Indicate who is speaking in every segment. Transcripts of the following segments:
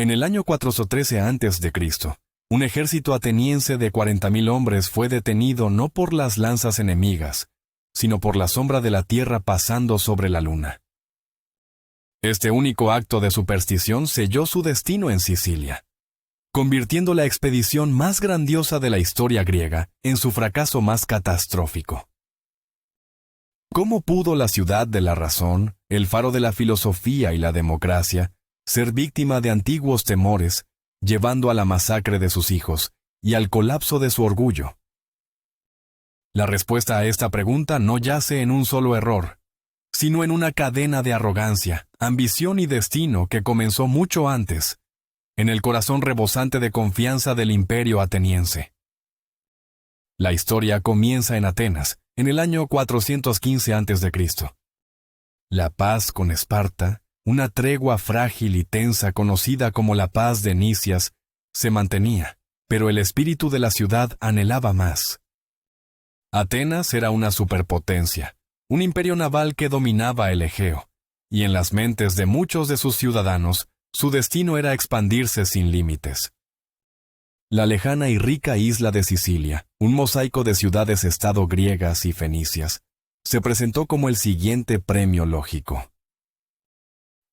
Speaker 1: En el año 413 a.C., un ejército ateniense de 40.000 hombres fue detenido no por las lanzas enemigas, sino por la sombra de la tierra pasando sobre la luna. Este único acto de superstición selló su destino en Sicilia, convirtiendo la expedición más grandiosa de la historia griega en su fracaso más catastrófico. ¿Cómo pudo la ciudad de la razón, el faro de la filosofía y la democracia, ser víctima de antiguos temores, llevando a la masacre de sus hijos y al colapso de su orgullo? La respuesta a esta pregunta no yace en un solo error, sino en una cadena de arrogancia, ambición y destino que comenzó mucho antes, en el corazón rebosante de confianza del imperio ateniense. La historia comienza en Atenas, en el año 415 a.C. La paz con Esparta, una tregua frágil y tensa conocida como la paz de Nicias, se mantenía, pero el espíritu de la ciudad anhelaba más. Atenas era una superpotencia, un imperio naval que dominaba el Egeo, y en las mentes de muchos de sus ciudadanos, su destino era expandirse sin límites. La lejana y rica isla de Sicilia, un mosaico de ciudades-estado griegas y fenicias, se presentó como el siguiente premio lógico.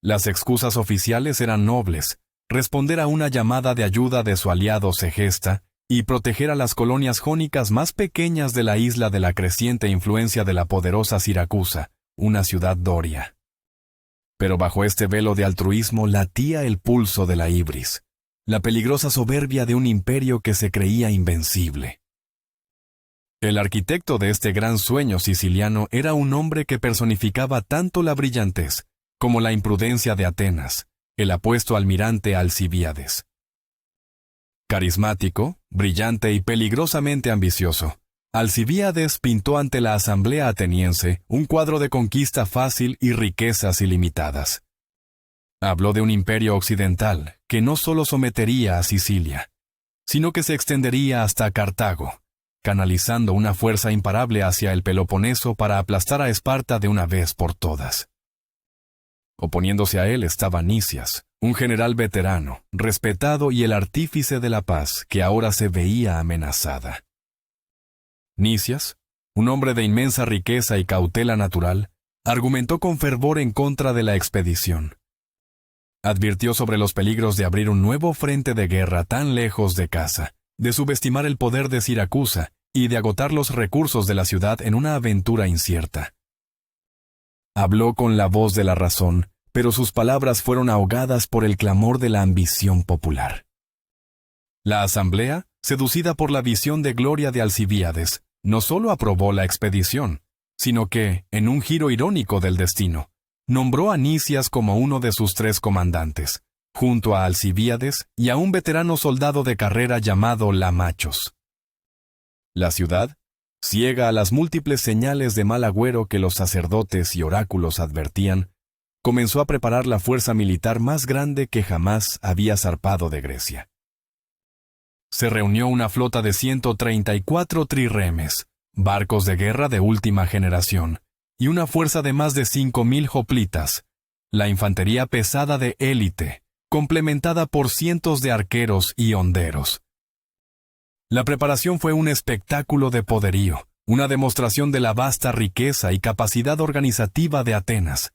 Speaker 1: Las excusas oficiales eran nobles: responder a una llamada de ayuda de su aliado Segesta y proteger a las colonias jónicas más pequeñas de la isla de la creciente influencia de la poderosa Siracusa, una ciudad doria. Pero bajo este velo de altruismo latía el pulso de la ibris, la peligrosa soberbia de un imperio que se creía invencible. El arquitecto de este gran sueño siciliano era un hombre que personificaba tanto la brillantez como la imprudencia de Atenas, el apuesto almirante Alcibíades. Carismático, brillante y peligrosamente ambicioso, Alcibíades pintó ante la asamblea ateniense un cuadro de conquista fácil y riquezas ilimitadas. Habló de un imperio occidental que no solo sometería a Sicilia, sino que se extendería hasta Cartago, canalizando una fuerza imparable hacia el Peloponeso para aplastar a Esparta de una vez por todas. Oponiéndose a él estaba Nicias, un general veterano, respetado y el artífice de la paz que ahora se veía amenazada. Nicias, un hombre de inmensa riqueza y cautela natural, argumentó con fervor en contra de la expedición. Advirtió sobre los peligros de abrir un nuevo frente de guerra tan lejos de casa, de subestimar el poder de Siracusa y de agotar los recursos de la ciudad en una aventura incierta. Habló con la voz de la razón, pero sus palabras fueron ahogadas por el clamor de la ambición popular. La asamblea, seducida por la visión de gloria de Alcibíades, no solo aprobó la expedición, sino que, en un giro irónico del destino, nombró a Nicias como uno de sus 3 comandantes, junto a Alcibíades y a un veterano soldado de carrera llamado Lamachos. La ciudad, ciega a las múltiples señales de mal agüero que los sacerdotes y oráculos advertían, comenzó a preparar la fuerza militar más grande que jamás había zarpado de Grecia. Se reunió una flota de 134 trirremes, barcos de guerra de última generación, y una fuerza de más de 5.000 hoplitas, la infantería pesada de élite, complementada por cientos de arqueros y honderos. La preparación fue un espectáculo de poderío, una demostración de la vasta riqueza y capacidad organizativa de Atenas.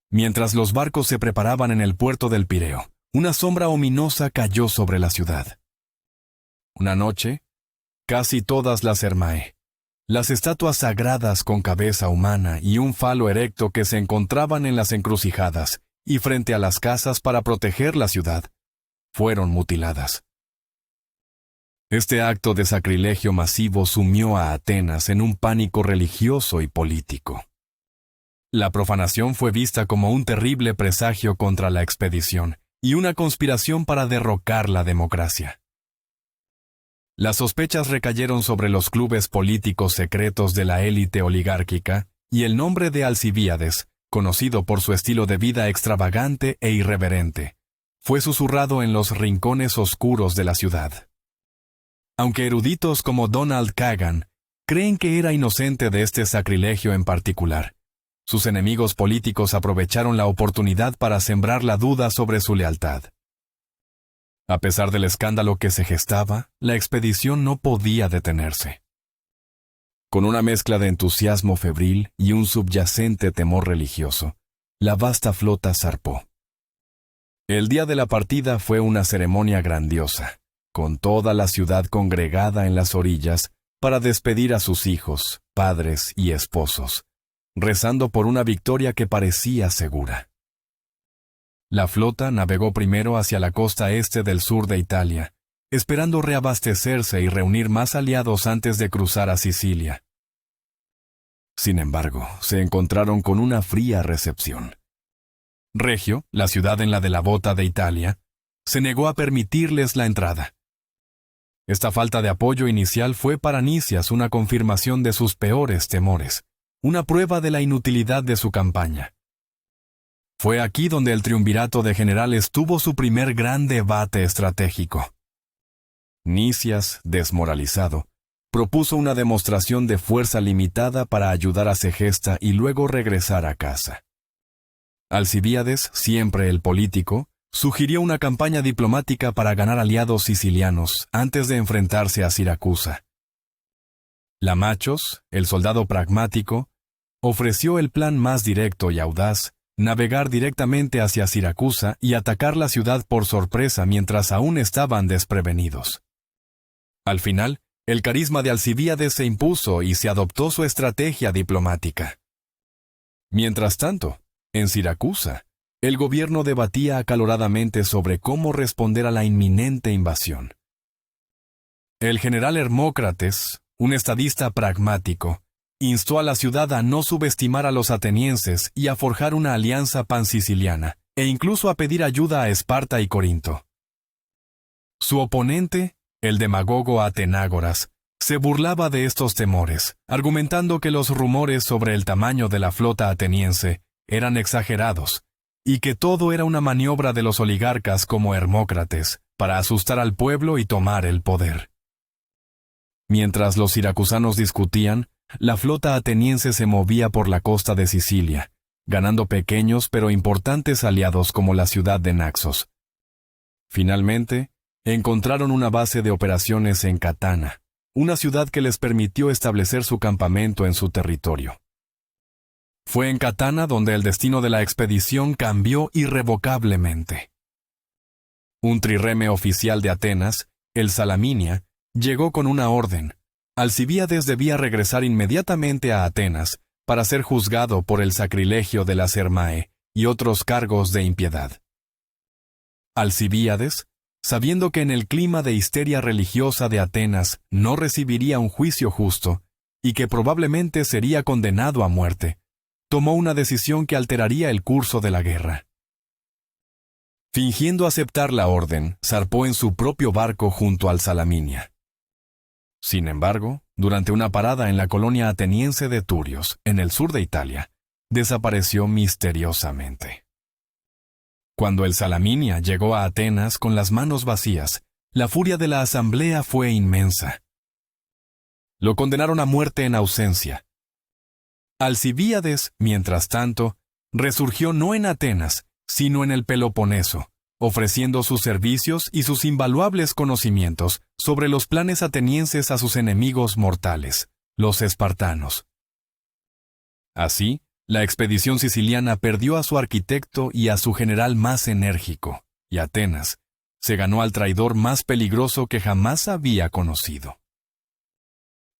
Speaker 1: Mientras los barcos se preparaban en el puerto del Pireo, una sombra ominosa cayó sobre la ciudad. Una noche, casi todas las Hermae, las estatuas sagradas con cabeza humana y un falo erecto que se encontraban en las encrucijadas y frente a las casas para proteger la ciudad, fueron mutiladas. Este acto de sacrilegio masivo sumió a Atenas en un pánico religioso y político. La profanación fue vista como un terrible presagio contra la expedición y una conspiración para derrocar la democracia. Las sospechas recayeron sobre los clubes políticos secretos de la élite oligárquica y el nombre de Alcibíades, conocido por su estilo de vida extravagante e irreverente, fue susurrado en los rincones oscuros de la ciudad. Aunque eruditos como Donald Kagan creen que era inocente de este sacrilegio en particular, sus enemigos políticos aprovecharon la oportunidad para sembrar la duda sobre su lealtad. A pesar del escándalo que se gestaba, la expedición no podía detenerse. Con una mezcla de entusiasmo febril y un subyacente temor religioso, la vasta flota zarpó. El día de la partida fue una ceremonia grandiosa, con toda la ciudad congregada en las orillas para despedir a sus hijos, padres y esposos, rezando por una victoria que parecía segura. La flota navegó primero hacia la costa este del sur de Italia, esperando reabastecerse y reunir más aliados antes de cruzar a Sicilia. Sin embargo, se encontraron con una fría recepción. Regio, la ciudad en la de la bota de Italia, se negó a permitirles la entrada. Esta falta de apoyo inicial fue para Nicias una confirmación de sus peores temores, una prueba de la inutilidad de su campaña. Fue aquí donde el triunvirato de generales tuvo su primer gran debate estratégico. Nicias, desmoralizado, propuso una demostración de fuerza limitada para ayudar a Segesta y luego regresar a casa. Alcibíades, siempre el político, sugirió una campaña diplomática para ganar aliados sicilianos antes de enfrentarse a Siracusa. Lamachos, el soldado pragmático, ofreció el plan más directo y audaz: navegar directamente hacia Siracusa y atacar la ciudad por sorpresa mientras aún estaban desprevenidos. Al final, el carisma de Alcibíades se impuso y se adoptó su estrategia diplomática. Mientras tanto, en Siracusa, el gobierno debatía acaloradamente sobre cómo responder a la inminente invasión. El general Hermócrates, un estadista pragmático, instó a la ciudad a no subestimar a los atenienses y a forjar una alianza pansiciliana, e incluso a pedir ayuda a Esparta y Corinto. Su oponente, el demagogo Atenágoras, se burlaba de estos temores, argumentando que los rumores sobre el tamaño de la flota ateniense eran exagerados, y que todo era una maniobra de los oligarcas como Hermócrates, para asustar al pueblo y tomar el poder. Mientras los siracusanos discutían, la flota ateniense se movía por la costa de Sicilia, ganando pequeños pero importantes aliados como la ciudad de Naxos. Finalmente, encontraron una base de operaciones en Catana, una ciudad que les permitió establecer su campamento en su territorio. Fue en Catana donde el destino de la expedición cambió irrevocablemente. Un trireme oficial de Atenas, el Salaminia, llegó con una orden: Alcibíades debía regresar inmediatamente a Atenas para ser juzgado por el sacrilegio de las Hermae y otros cargos de impiedad. Alcibíades, sabiendo que en el clima de histeria religiosa de Atenas no recibiría un juicio justo y que probablemente sería condenado a muerte, tomó una decisión que alteraría el curso de la guerra. Fingiendo aceptar la orden, zarpó en su propio barco junto al Salaminia. Sin embargo, durante una parada en la colonia ateniense de Turios, en el sur de Italia, desapareció misteriosamente. Cuando el Salaminia llegó a Atenas con las manos vacías, la furia de la asamblea fue inmensa. Lo condenaron a muerte en ausencia. Alcibíades, mientras tanto, resurgió no en Atenas, sino en el Peloponeso, ofreciendo sus servicios y sus invaluables conocimientos sobre los planes atenienses a sus enemigos mortales, los espartanos. Así, la expedición siciliana perdió a su arquitecto y a su general más enérgico, y Atenas se ganó al traidor más peligroso que jamás había conocido.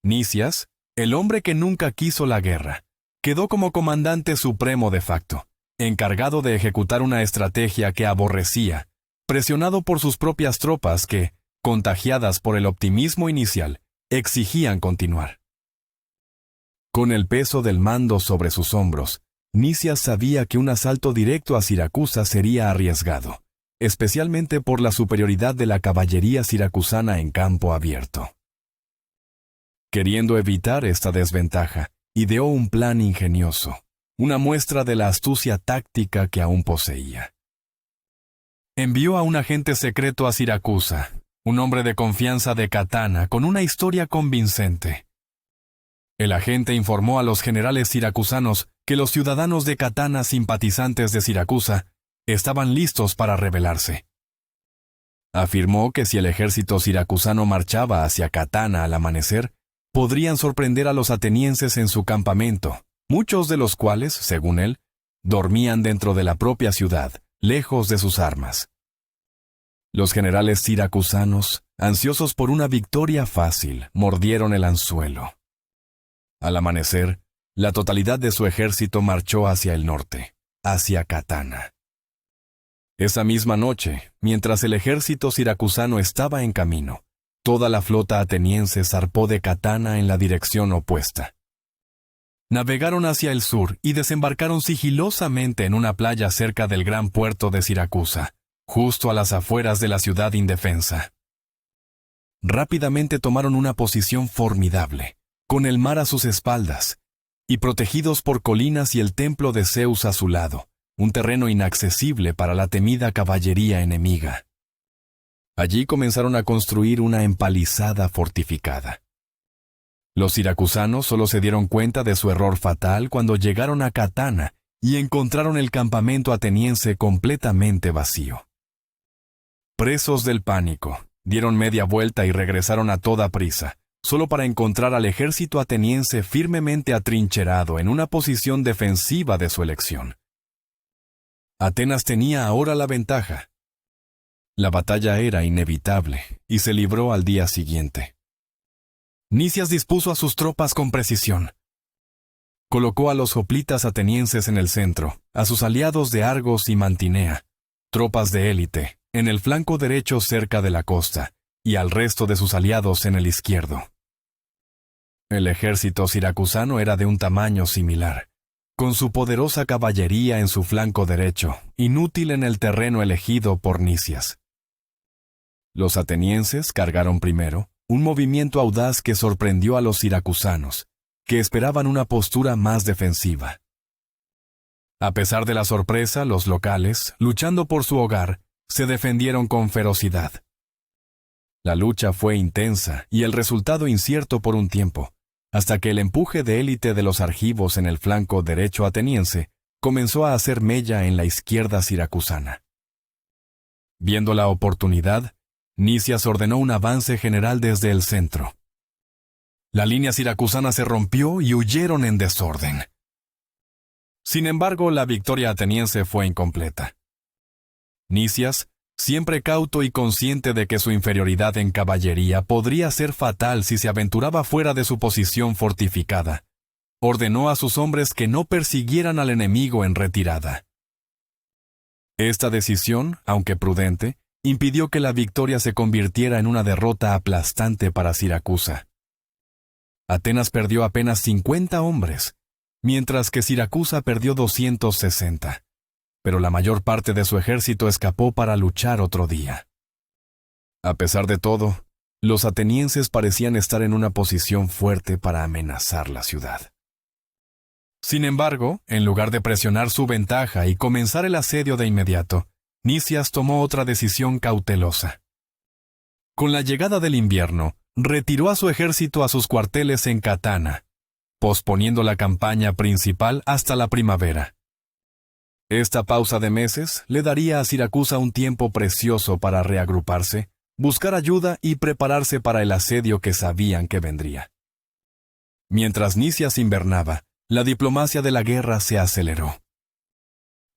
Speaker 1: Nicias, el hombre que nunca quiso la guerra, quedó como comandante supremo de facto, encargado de ejecutar una estrategia que aborrecía, presionado por sus propias tropas que, contagiadas por el optimismo inicial, exigían continuar. Con el peso del mando sobre sus hombros, Nicias sabía que un asalto directo a Siracusa sería arriesgado, especialmente por la superioridad de la caballería siracusana en campo abierto. Queriendo evitar esta desventaja, ideó un plan ingenioso, una muestra de la astucia táctica que aún poseía. Envió a un agente secreto a Siracusa, un hombre de confianza de Catana con una historia convincente. El agente informó a los generales siracusanos que los ciudadanos de Catana simpatizantes de Siracusa estaban listos para rebelarse. Afirmó que si el ejército siracusano marchaba hacia Catana al amanecer, podrían sorprender a los atenienses en su campamento, muchos de los cuales, según él, dormían dentro de la propia ciudad, lejos de sus armas. Los generales siracusanos, ansiosos por una victoria fácil, mordieron el anzuelo. Al amanecer, la totalidad de su ejército marchó hacia el norte, hacia Catana. Esa misma noche, mientras el ejército siracusano estaba en camino, toda la flota ateniense zarpó de Catana en la dirección opuesta. Navegaron hacia el sur y desembarcaron sigilosamente en una playa cerca del gran puerto de Siracusa, justo a las afueras de la ciudad indefensa. Rápidamente tomaron una posición formidable, con el mar a sus espaldas, y protegidos por colinas y el templo de Zeus a su lado, un terreno inaccesible para la temida caballería enemiga. Allí comenzaron a construir una empalizada fortificada. Los siracusanos solo se dieron cuenta de su error fatal cuando llegaron a Catana y encontraron el campamento ateniense completamente vacío. Presos del pánico, dieron media vuelta y regresaron a toda prisa, solo para encontrar al ejército ateniense firmemente atrincherado en una posición defensiva de su elección. Atenas tenía ahora la ventaja. La batalla era inevitable y se libró al día siguiente. Nicias dispuso a sus tropas con precisión. Colocó a los hoplitas atenienses en el centro, a sus aliados de Argos y Mantinea, tropas de élite, en el flanco derecho cerca de la costa, y al resto de sus aliados en el izquierdo. El ejército siracusano era de un tamaño similar, con su poderosa caballería en su flanco derecho, inútil en el terreno elegido por Nicias. Los atenienses cargaron primero, un movimiento audaz que sorprendió a los siracusanos, que esperaban una postura más defensiva. A pesar de la sorpresa, los locales, luchando por su hogar, se defendieron con ferocidad. La lucha fue intensa y el resultado incierto por un tiempo, hasta que el empuje de élite de los argivos en el flanco derecho ateniense comenzó a hacer mella en la izquierda siracusana. Viendo la oportunidad, Nicias ordenó un avance general desde el centro. La línea siracusana se rompió y huyeron en desorden. Sin embargo, la victoria ateniense fue incompleta. Nicias, siempre cauto y consciente de que su inferioridad en caballería podría ser fatal si se aventuraba fuera de su posición fortificada, ordenó a sus hombres que no persiguieran al enemigo en retirada. Esta decisión, aunque prudente, impidió que la victoria se convirtiera en una derrota aplastante para Siracusa. Atenas perdió apenas 50 hombres, mientras que Siracusa perdió 260. Pero la mayor parte de su ejército escapó para luchar otro día. A pesar de todo, los atenienses parecían estar en una posición fuerte para amenazar la ciudad. Sin embargo, en lugar de presionar su ventaja y comenzar el asedio de inmediato, Nicias tomó otra decisión cautelosa. Con la llegada del invierno, retiró a su ejército a sus cuarteles en Catana, posponiendo la campaña principal hasta la primavera. Esta pausa de meses le daría a Siracusa un tiempo precioso para reagruparse, buscar ayuda y prepararse para el asedio que sabían que vendría. Mientras Nicias invernaba, la diplomacia de la guerra se aceleró.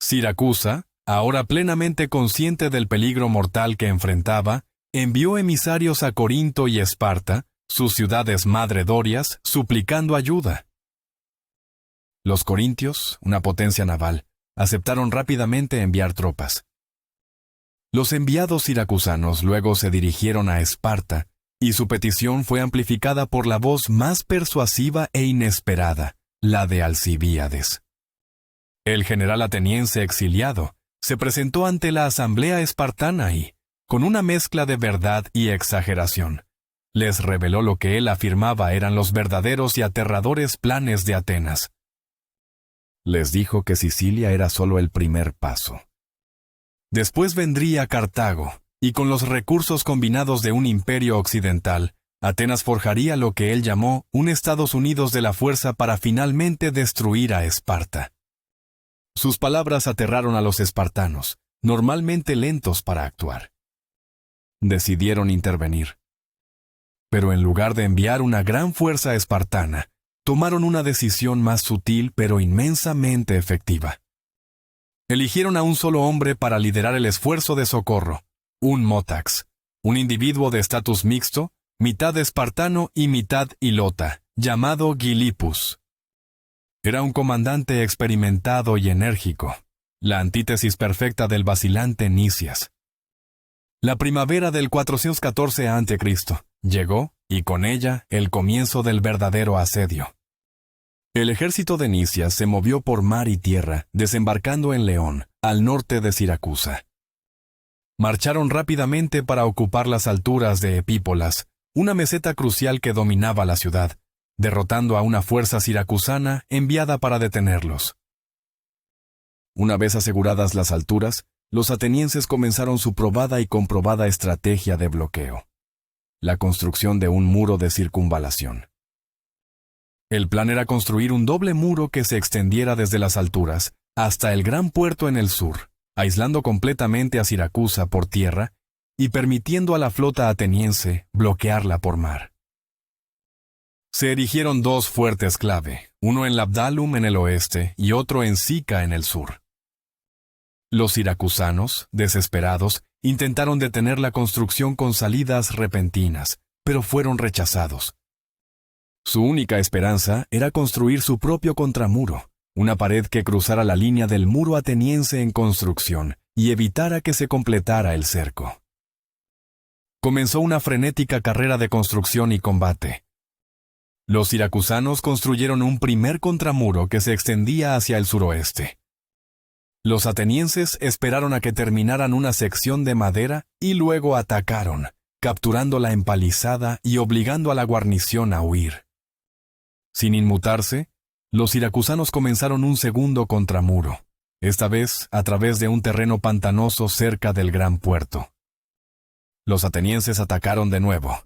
Speaker 1: Siracusa, ahora plenamente consciente del peligro mortal que enfrentaba, envió emisarios a Corinto y Esparta, sus ciudades madre dorias, suplicando ayuda. Los corintios, una potencia naval, aceptaron rápidamente enviar tropas. Los enviados siracusanos luego se dirigieron a Esparta, y su petición fue amplificada por la voz más persuasiva e inesperada, la de Alcibíades. El general ateniense exiliado se presentó ante la asamblea espartana y, con una mezcla de verdad y exageración, les reveló lo que él afirmaba eran los verdaderos y aterradores planes de Atenas. Les dijo que Sicilia era solo el primer paso. Después vendría Cartago, y con los recursos combinados de un imperio occidental, Atenas forjaría lo que él llamó un Estados Unidos de la fuerza para finalmente destruir a Esparta. Sus palabras aterraron a los espartanos, normalmente lentos para actuar. decidieron intervenir. Pero en lugar de enviar una gran fuerza espartana, tomaron una decisión más sutil pero inmensamente efectiva. Eligieron a un solo hombre para liderar el esfuerzo de socorro, un Motax, un individuo de estatus mixto, mitad espartano y mitad hilota, llamado Gylippus. Era un comandante experimentado y enérgico, la antítesis perfecta del vacilante Nicias. La primavera del 414 a.C. llegó, y con ella el comienzo del verdadero asedio. El ejército de Nicias se movió por mar y tierra, desembarcando en León, al norte de Siracusa. Marcharon rápidamente para ocupar las alturas de Epípolas, una meseta crucial que dominaba la ciudad, derrotando a una fuerza siracusana enviada para detenerlos. Una vez aseguradas las alturas, los atenienses comenzaron su probada y comprobada estrategia de bloqueo: la construcción de un muro de circunvalación. El plan era construir un doble muro que se extendiera desde las alturas hasta el gran puerto en el sur, aislando completamente a Siracusa por tierra y permitiendo a la flota ateniense bloquearla por mar. Se erigieron dos fuertes clave, uno en Labdalum en el oeste y otro en Sica en el sur. Los siracusanos, desesperados, intentaron detener la construcción con salidas repentinas, pero fueron rechazados. Su única esperanza era construir su propio contramuro, una pared que cruzara la línea del muro ateniense en construcción y evitara que se completara el cerco. Comenzó una frenética carrera de construcción y combate. Los siracusanos construyeron un primer contramuro que se extendía hacia el suroeste. Los atenienses esperaron a que terminaran una sección de madera y luego atacaron, capturando la empalizada y obligando a la guarnición a huir. Sin inmutarse, los siracusanos comenzaron un segundo contramuro, esta vez a través de un terreno pantanoso cerca del gran puerto. Los atenienses atacaron de nuevo.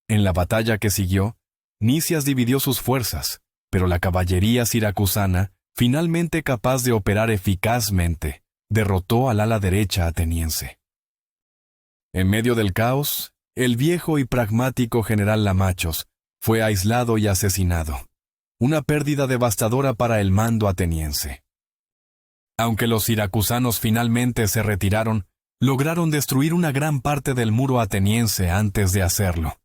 Speaker 1: En la batalla que siguió, Nicias dividió sus fuerzas, pero la caballería siracusana, finalmente capaz de operar eficazmente, derrotó al ala derecha ateniense. En medio del caos, el viejo y pragmático general Lamachos fue aislado y asesinado, una pérdida devastadora para el mando ateniense. Aunque los siracusanos finalmente se retiraron, lograron destruir una gran parte del muro ateniense antes de hacerlo.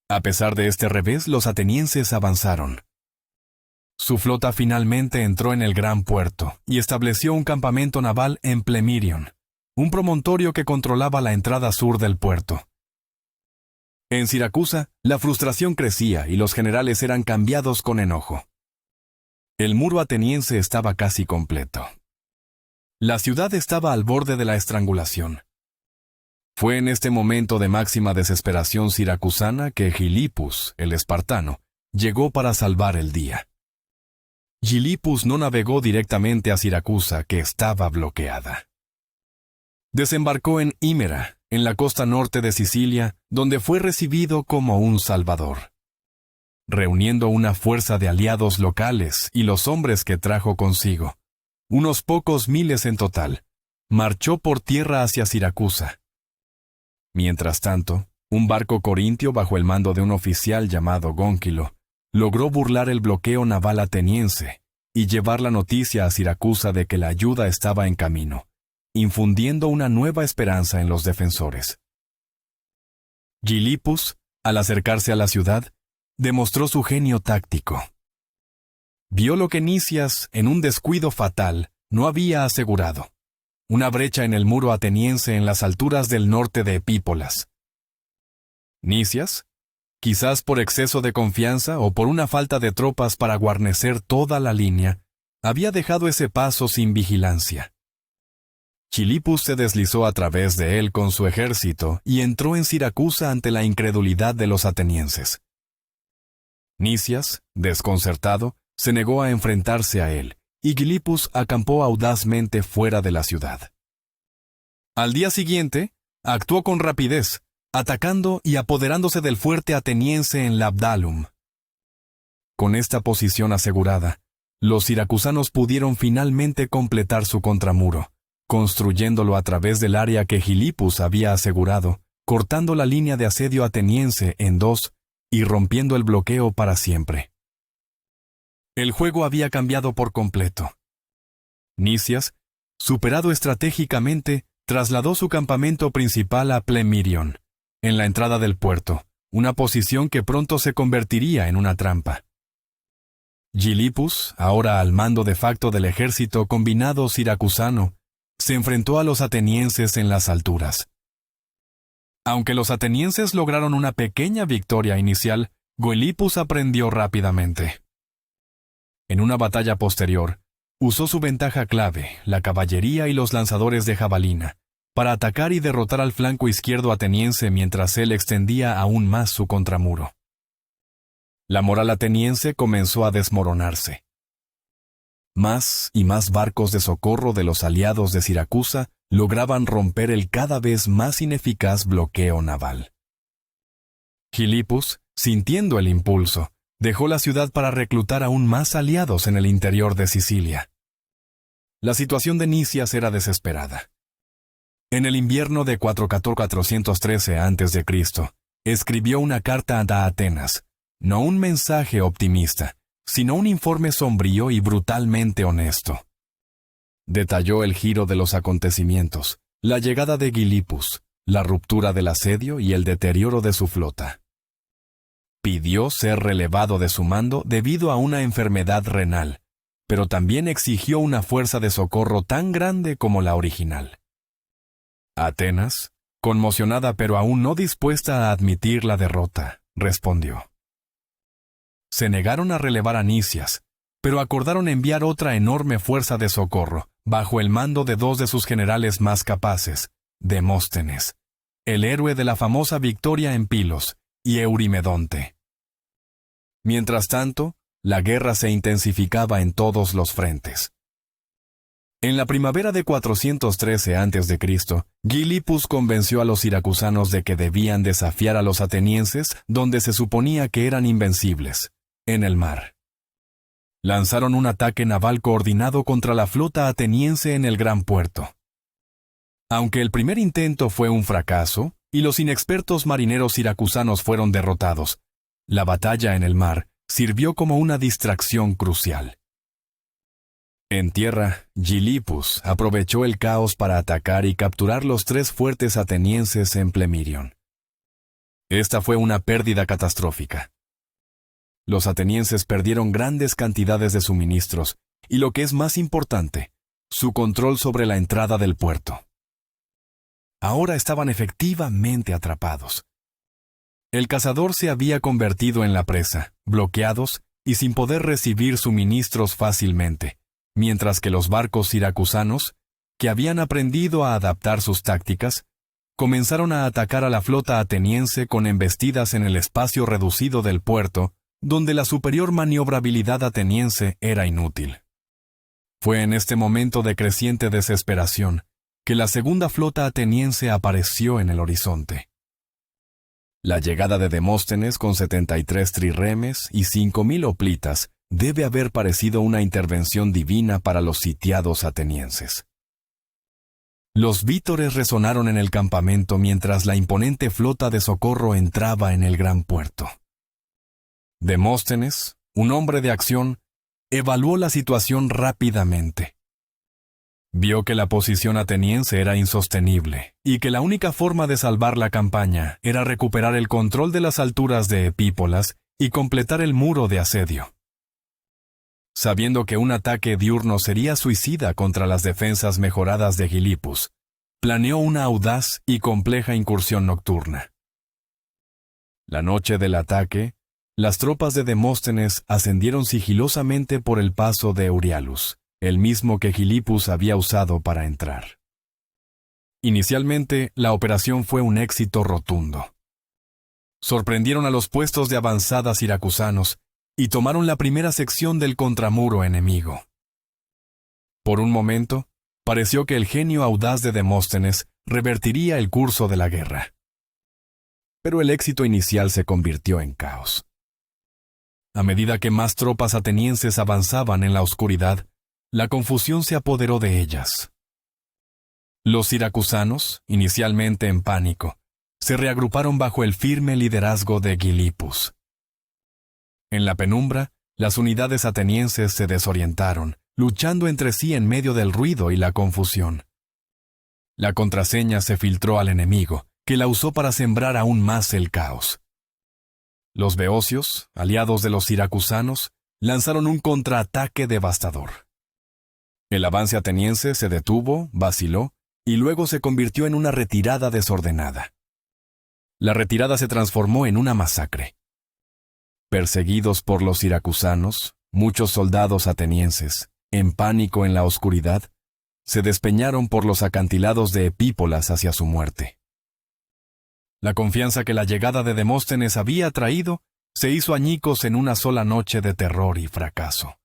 Speaker 1: A pesar de este revés, los atenienses avanzaron. Su flota finalmente entró en el gran puerto y estableció un campamento naval en Plemirion, un promontorio que controlaba la entrada sur del puerto. En Siracusa, la frustración crecía y los generales eran cambiados con enojo. El muro ateniense estaba casi completo. La ciudad estaba al borde de la estrangulación. Fue en este momento de máxima desesperación siracusana que Gylippus, el espartano, llegó para salvar el día. Gylippus no navegó directamente a Siracusa, que estaba bloqueada. Desembarcó en Hímera, en la costa norte de Sicilia, donde fue recibido como un salvador. Reuniendo una fuerza de aliados locales y los hombres que trajo consigo, unos pocos miles en total, marchó por tierra hacia Siracusa. Mientras tanto, un barco corintio bajo el mando de un oficial llamado Gónquilo logró burlar el bloqueo naval ateniense y llevar la noticia a Siracusa de que la ayuda estaba en camino, infundiendo una nueva esperanza en los defensores. Gylippus, al acercarse a la ciudad, demostró su genio táctico. Vio lo que Nicias, en un descuido fatal, no había asegurado: una brecha en el muro ateniense en las alturas del norte de Epípolas. Nicias, quizás por exceso de confianza o por una falta de tropas para guarnecer toda la línea, había dejado ese paso sin vigilancia. Gylippus se deslizó a través de él con su ejército y entró en Siracusa ante la incredulidad de los atenienses. Nicias, desconcertado, se negó a enfrentarse a él, y Gylippus acampó audazmente fuera de la ciudad. Al día siguiente, actuó con rapidez, atacando y apoderándose del fuerte ateniense en Labdalum. Con esta posición asegurada, los siracusanos pudieron finalmente completar su contramuro, construyéndolo a través del área que Gilipus había asegurado, cortando la línea de asedio ateniense en dos y rompiendo el bloqueo para siempre. El juego había cambiado por completo. Nicias, superado estratégicamente, trasladó su campamento principal a Plemirion, en la entrada del puerto, una posición que pronto se convertiría en una trampa. Gilipus, ahora al mando de facto del ejército combinado siracusano, se enfrentó a los atenienses en las alturas. Aunque los atenienses lograron una pequeña victoria inicial, Gilipus aprendió rápidamente. En una batalla posterior, usó su ventaja clave, la caballería y los lanzadores de jabalina, para atacar y derrotar al flanco izquierdo ateniense mientras él extendía aún más su contramuro. La moral ateniense comenzó a desmoronarse. Más y más barcos de socorro de los aliados de Siracusa lograban romper el cada vez más ineficaz bloqueo naval. Gilipus, sintiendo el impulso, dejó la ciudad para reclutar aún más aliados en el interior de Sicilia. La situación de Nicias era desesperada. En el invierno de 413 a.C., escribió una carta a Atenas, no un mensaje optimista, sino un informe sombrío y brutalmente honesto. Detalló el giro de los acontecimientos, la llegada de Gilipus, la ruptura del asedio y el deterioro de su flota. Pidió ser relevado de su mando debido a una enfermedad renal, pero también exigió una fuerza de socorro tan grande como la original. Atenas, conmocionada pero aún no dispuesta a admitir la derrota, respondió. Se negaron a relevar a Nicias, pero acordaron enviar otra enorme fuerza de socorro, bajo el mando de dos de sus generales más capaces, Demóstenes, el héroe de la famosa victoria en Pilos, y Eurimedonte. Mientras tanto, la guerra se intensificaba en todos los frentes. En la primavera de 413 a.C., Gilipus convenció a los siracusanos de que debían desafiar a los atenienses donde se suponía que eran invencibles, en el mar. Lanzaron un ataque naval coordinado contra la flota ateniense en el gran puerto. Aunque el primer intento fue un fracaso, y los inexpertos marineros siracusanos fueron derrotados, la batalla en el mar sirvió como una distracción crucial. En tierra, Gilipus aprovechó el caos para atacar y capturar los tres fuertes atenienses en Plemirion. Esta fue una pérdida catastrófica. Los atenienses perdieron grandes cantidades de suministros y, lo que es más importante, su control sobre la entrada del puerto. Ahora estaban efectivamente atrapados. El cazador se había convertido en la presa, bloqueados y sin poder recibir suministros fácilmente, mientras que los barcos siracusanos, que habían aprendido a adaptar sus tácticas, comenzaron a atacar a la flota ateniense con embestidas en el espacio reducido del puerto, donde la superior maniobrabilidad ateniense era inútil. Fue en este momento de creciente desesperación que la segunda flota ateniense apareció en el horizonte. La llegada de Demóstenes con 73 trirremes y 5.000 hoplitas debe haber parecido una intervención divina para los sitiados atenienses. Los vítores resonaron en el campamento mientras la imponente flota de socorro entraba en el gran puerto. Demóstenes, un hombre de acción, evaluó la situación rápidamente. Vio que la posición ateniense era insostenible y que la única forma de salvar la campaña era recuperar el control de las alturas de Epípolas y completar el muro de asedio. Sabiendo que un ataque diurno sería suicida contra las defensas mejoradas de Gilipus, planeó una audaz y compleja incursión nocturna. La noche del ataque, las tropas de Demóstenes ascendieron sigilosamente por el paso de Eurialus, el mismo que Gilipus había usado para entrar. Inicialmente, la operación fue un éxito rotundo. Sorprendieron a los puestos de avanzada siracusanos y tomaron la primera sección del contramuro enemigo. Por un momento, pareció que el genio audaz de Demóstenes revertiría el curso de la guerra. Pero el éxito inicial se convirtió en caos. A medida que más tropas atenienses avanzaban en la oscuridad, la confusión se apoderó de ellas. Los siracusanos, inicialmente en pánico, se reagruparon bajo el firme liderazgo de Gilipus. En la penumbra, las unidades atenienses se desorientaron, luchando entre sí en medio del ruido y la confusión. La contraseña se filtró al enemigo, que la usó para sembrar aún más el caos. Los beocios, aliados de los siracusanos, lanzaron un contraataque devastador. El avance ateniense se detuvo, vaciló, y luego se convirtió en una retirada desordenada. La retirada se transformó en una masacre. Perseguidos por los siracusanos, muchos soldados atenienses, en pánico en la oscuridad, se despeñaron por los acantilados de Epípolas hacia su muerte. La confianza que la llegada de Demóstenes había traído se hizo añicos en una sola noche de terror y fracaso.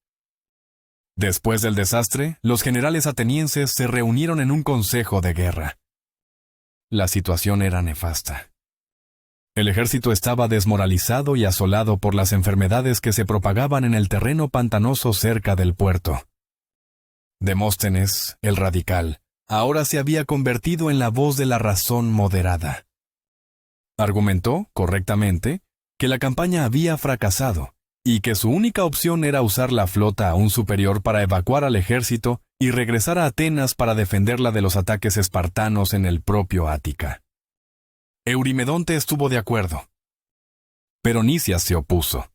Speaker 1: Después del desastre, los generales atenienses se reunieron en un consejo de guerra. La situación era nefasta. El ejército estaba desmoralizado y asolado por las enfermedades que se propagaban en el terreno pantanoso cerca del puerto. Demóstenes, el radical, ahora se había convertido en la voz de la razón moderada. Argumentó, correctamente, que la campaña había fracasado y que su única opción era usar la flota aún superior para evacuar al ejército y regresar a Atenas para defenderla de los ataques espartanos en el propio Ática. Eurimedonte estuvo de acuerdo, pero Nicias se opuso.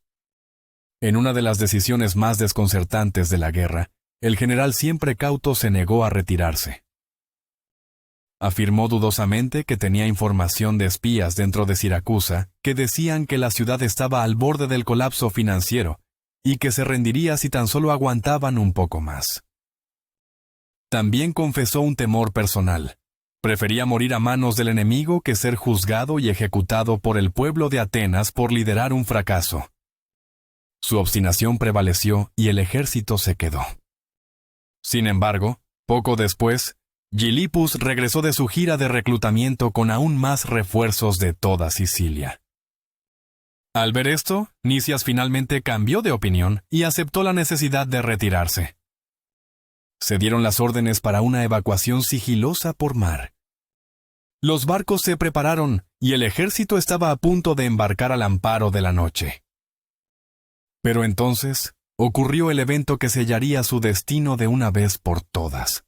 Speaker 1: En una de las decisiones más desconcertantes de la guerra, el general siempre cauto se negó a retirarse. Afirmó dudosamente que tenía información de espías dentro de Siracusa que decían que la ciudad estaba al borde del colapso financiero y que se rendiría si tan solo aguantaban un poco más. También confesó un temor personal. Prefería morir a manos del enemigo que ser juzgado y ejecutado por el pueblo de Atenas por liderar un fracaso. Su obstinación prevaleció y el ejército se quedó. Sin embargo, poco después, Gilipus regresó de su gira de reclutamiento con aún más refuerzos de toda Sicilia. Al ver esto, Nicias finalmente cambió de opinión y aceptó la necesidad de retirarse. Se dieron las órdenes para una evacuación sigilosa por mar. Los barcos se prepararon y el ejército estaba a punto de embarcar al amparo de la noche. Pero entonces ocurrió el evento que sellaría su destino de una vez por todas.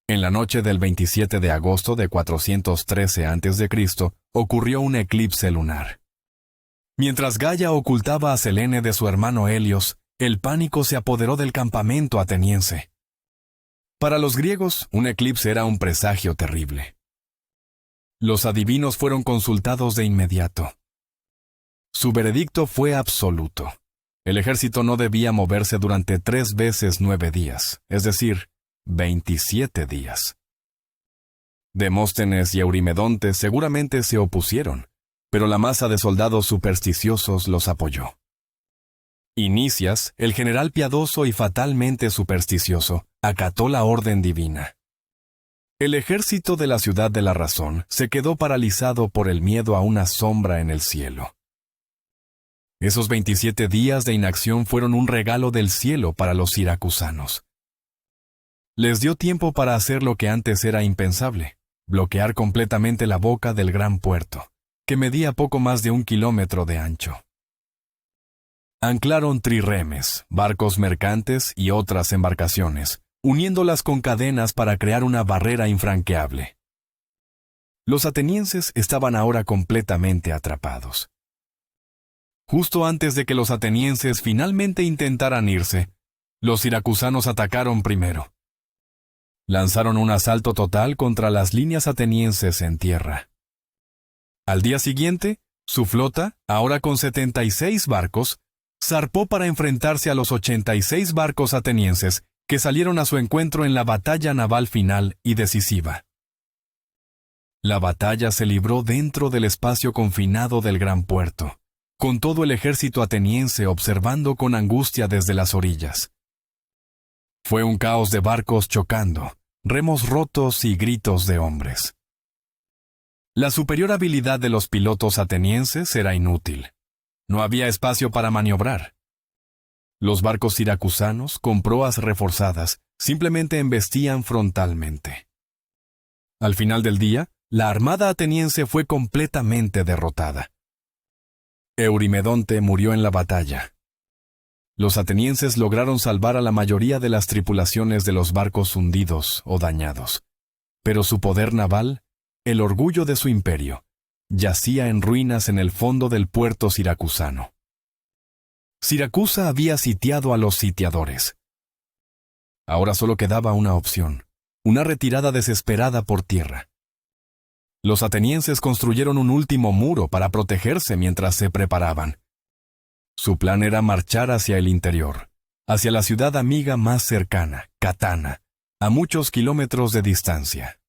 Speaker 1: En la noche del 27 de agosto de 413 a.C., ocurrió un eclipse lunar. Mientras Gaia ocultaba a Selene de su hermano Helios, el pánico se apoderó del campamento ateniense. Para los griegos, un eclipse era un presagio terrible. Los adivinos fueron consultados de inmediato. Su veredicto fue absoluto. El ejército no debía moverse durante 3 veces 9 días, es decir, 27 días. Demóstenes y Eurimedonte seguramente se opusieron, pero la masa de soldados supersticiosos los apoyó. Y Nicias, el general piadoso y fatalmente supersticioso, acató la orden divina. El ejército de la ciudad de la razón se quedó paralizado por el miedo a una sombra en el cielo. Esos 27 días de inacción fueron un regalo del cielo para los siracusanos. Les dio tiempo para hacer lo que antes era impensable, bloquear completamente la boca del gran puerto, que medía poco más de 1 kilómetro de ancho. Anclaron trirremes, barcos mercantes y otras embarcaciones, uniéndolas con cadenas para crear una barrera infranqueable. Los atenienses estaban ahora completamente atrapados. Justo antes de que los atenienses finalmente intentaran irse, los siracusanos atacaron primero. Lanzaron un asalto total contra las líneas atenienses en tierra. Al día siguiente, su flota, ahora con 76 barcos, zarpó para enfrentarse a los 86 barcos atenienses que salieron a su encuentro en la batalla naval final y decisiva. La batalla se libró dentro del espacio confinado del gran puerto, con todo el ejército ateniense observando con angustia desde las orillas. Fue un caos de barcos chocando, remos rotos y gritos de hombres. La superior habilidad de los pilotos atenienses era inútil. No había espacio para maniobrar. Los barcos siracusanos, con proas reforzadas, simplemente embestían frontalmente. Al final del día, la armada ateniense fue completamente derrotada. Eurimedonte murió en la batalla. Los atenienses lograron salvar a la mayoría de las tripulaciones de los barcos hundidos o dañados, pero su poder naval, el orgullo de su imperio, yacía en ruinas en el fondo del puerto siracusano. Siracusa había sitiado a los sitiadores. Ahora solo quedaba una opción, una retirada desesperada por tierra. Los atenienses construyeron un último muro para protegerse mientras se preparaban. Su plan era marchar hacia el interior, hacia la ciudad amiga más cercana, Catana, a muchos kilómetros de distancia.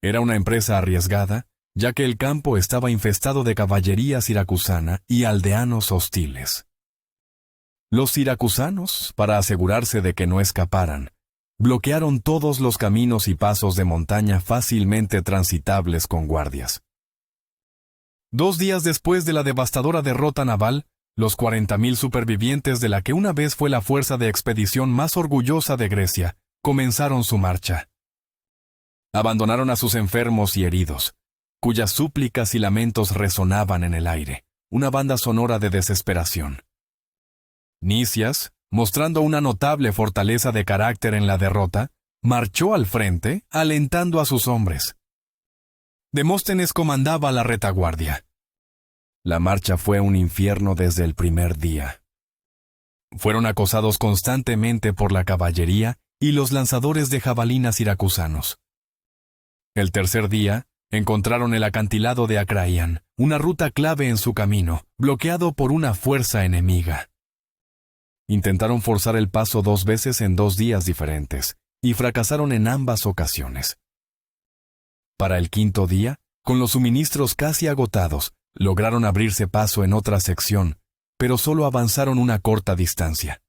Speaker 1: Era una empresa arriesgada, ya que el campo estaba infestado de caballería siracusana y aldeanos hostiles. Los siracusanos, para asegurarse de que no escaparan, bloquearon todos los caminos y pasos de montaña fácilmente transitables con guardias. 2 días después de la devastadora derrota naval, los 40.000 supervivientes de la que una vez fue la fuerza de expedición más orgullosa de Grecia, comenzaron su marcha. Abandonaron a sus enfermos y heridos, cuyas súplicas y lamentos resonaban en el aire, una banda sonora de desesperación. Nicias, mostrando una notable fortaleza de carácter en la derrota, marchó al frente, alentando a sus hombres. Demóstenes comandaba la retaguardia. La marcha fue un infierno desde el primer día. Fueron acosados constantemente por la caballería y los lanzadores de jabalina siracusanos. El tercer día, encontraron el acantilado de Acraian, una ruta clave en su camino, bloqueado por una fuerza enemiga. Intentaron forzar el paso 2 veces en 2 días diferentes, y fracasaron en ambas ocasiones. Para el quinto día, con los suministros casi agotados, lograron abrirse paso en otra sección, pero solo avanzaron una corta distancia.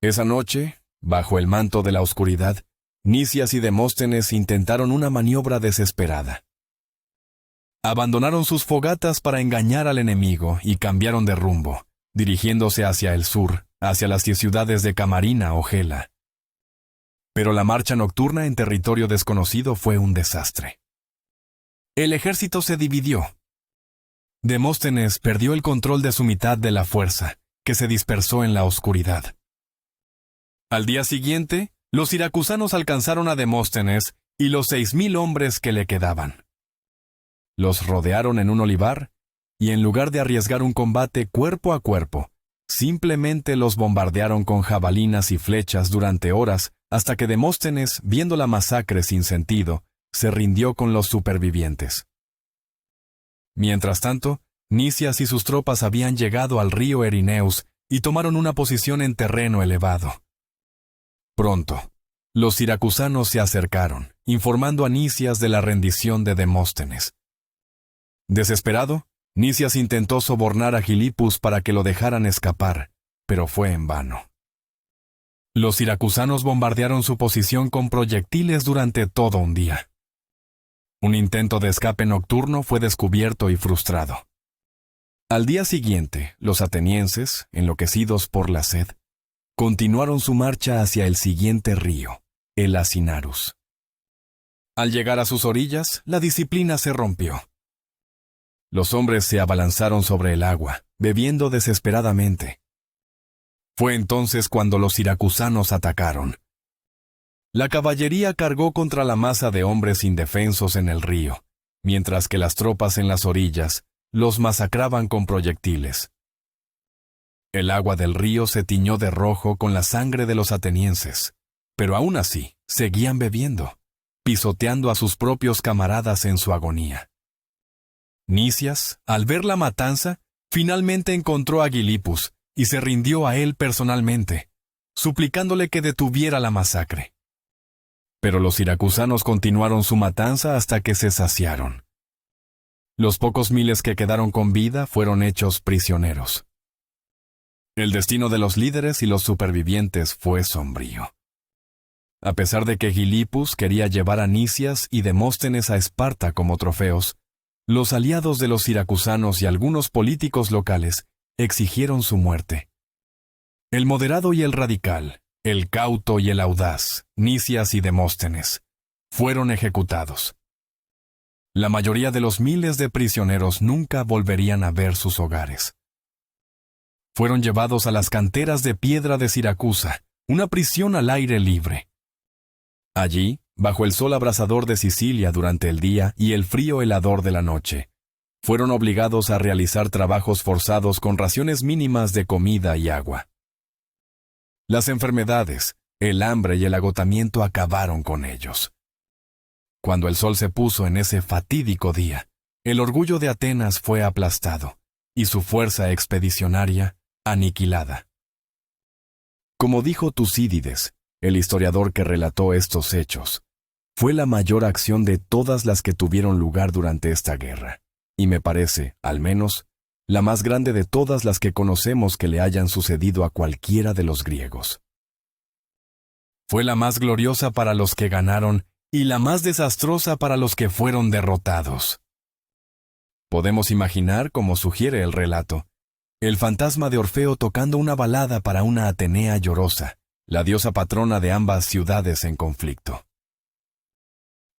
Speaker 1: Esa noche, bajo el manto de la oscuridad, Nicias y Demóstenes intentaron una maniobra desesperada. Abandonaron sus fogatas para engañar al enemigo y cambiaron de rumbo, dirigiéndose hacia el sur, hacia las ciudades de Camarina o Gela. Pero la marcha nocturna en territorio desconocido fue un desastre. El ejército se dividió. Demóstenes perdió el control de su mitad de la fuerza, que se dispersó en la oscuridad. Al día siguiente, los siracusanos alcanzaron a Demóstenes y los 6.000 hombres que le quedaban. Los rodearon en un olivar, y en lugar de arriesgar un combate cuerpo a cuerpo, simplemente los bombardearon con jabalinas y flechas durante horas hasta que Demóstenes, viendo la masacre sin sentido, se rindió con los supervivientes. Mientras tanto, Nicias y sus tropas habían llegado al río Erineus y tomaron una posición en terreno elevado. Pronto, los siracusanos se acercaron, informando a Nicias de la rendición de Demóstenes. Desesperado, Nicias intentó sobornar a Gilipus para que lo dejaran escapar, pero fue en vano. Los siracusanos bombardearon su posición con proyectiles durante todo un día. Un intento de escape nocturno fue descubierto y frustrado. Al día siguiente, los atenienses, enloquecidos por la sed, continuaron su marcha hacia el siguiente río, el Acinarus. Al llegar a sus orillas, la disciplina se rompió. Los hombres se abalanzaron sobre el agua, bebiendo desesperadamente. Fue entonces cuando los siracusanos atacaron. La caballería cargó contra la masa de hombres indefensos en el río, mientras que las tropas en las orillas los masacraban con proyectiles. El agua del río se tiñó de rojo con la sangre de los atenienses, pero aún así seguían bebiendo, pisoteando a sus propios camaradas en su agonía. Nicias, al ver la matanza, finalmente encontró a Gilipus y se rindió a él personalmente, suplicándole que detuviera la masacre. Pero los siracusanos continuaron su matanza hasta que se saciaron. Los pocos miles que quedaron con vida fueron hechos prisioneros. El destino de los líderes y los supervivientes fue sombrío. A pesar de que Gilipus quería llevar a Nicias y Demóstenes a Esparta como trofeos, los aliados de los siracusanos y algunos políticos locales exigieron su muerte. El moderado y el radical, el cauto y el audaz, Nicias y Demóstenes, fueron ejecutados. La mayoría de los miles de prisioneros nunca volverían a ver sus hogares. Fueron llevados a las canteras de piedra de Siracusa, una prisión al aire libre. Allí, bajo el sol abrasador de Sicilia durante el día y el frío helador de la noche, fueron obligados a realizar trabajos forzados con raciones mínimas de comida y agua. Las enfermedades, el hambre y el agotamiento acabaron con ellos. Cuando el sol se puso en ese fatídico día, el orgullo de Atenas fue aplastado, y su fuerza expedicionaria aniquilada. Como dijo Tucídides, el historiador que relató estos hechos, fue la mayor acción de todas las que tuvieron lugar durante esta guerra, y me parece, al menos, la más grande de todas las que conocemos que le hayan sucedido a cualquiera de los griegos. Fue la más gloriosa para los que ganaron y la más desastrosa para los que fueron derrotados. Podemos imaginar, como sugiere el relato, el fantasma de Orfeo tocando una balada para una Atenea llorosa, la diosa patrona de ambas ciudades en conflicto.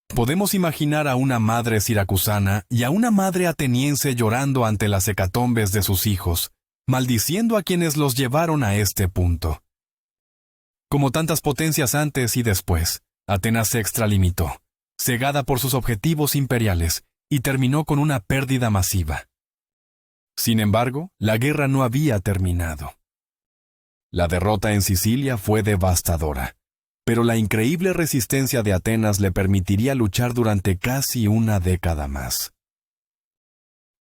Speaker 1: Podemos imaginar a una madre siracusana y a una madre ateniense llorando ante las hecatombes de sus hijos, maldiciendo a quienes los llevaron a este punto. Como tantas potencias antes y después, Atenas se extralimitó, cegada por sus objetivos imperiales, y terminó con una pérdida masiva. Sin embargo, la guerra no había terminado. La derrota en Sicilia fue devastadora, pero la increíble resistencia de Atenas le permitiría luchar durante casi una década más.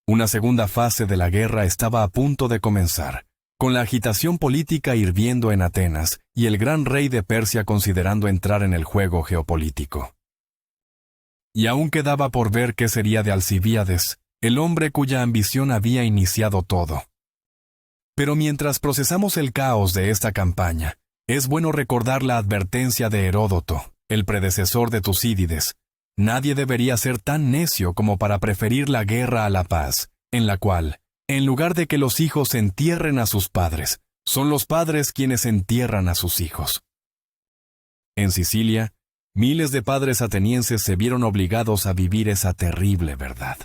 Speaker 1: Una segunda fase de la guerra estaba a punto de comenzar, con la agitación política hirviendo en Atenas y el gran rey de Persia considerando entrar en el juego geopolítico. Y aún quedaba por ver qué sería de Alcibíades, el hombre cuya ambición había iniciado todo. Pero mientras procesamos el caos de esta campaña, es bueno recordar la advertencia de Heródoto, el predecesor de Tucídides. Nadie debería ser tan necio como para preferir la guerra a la paz, en la cual, en lugar de que los hijos entierren a sus padres, son los padres quienes entierran a sus hijos. En Sicilia, miles de padres atenienses se vieron obligados a vivir esa terrible verdad.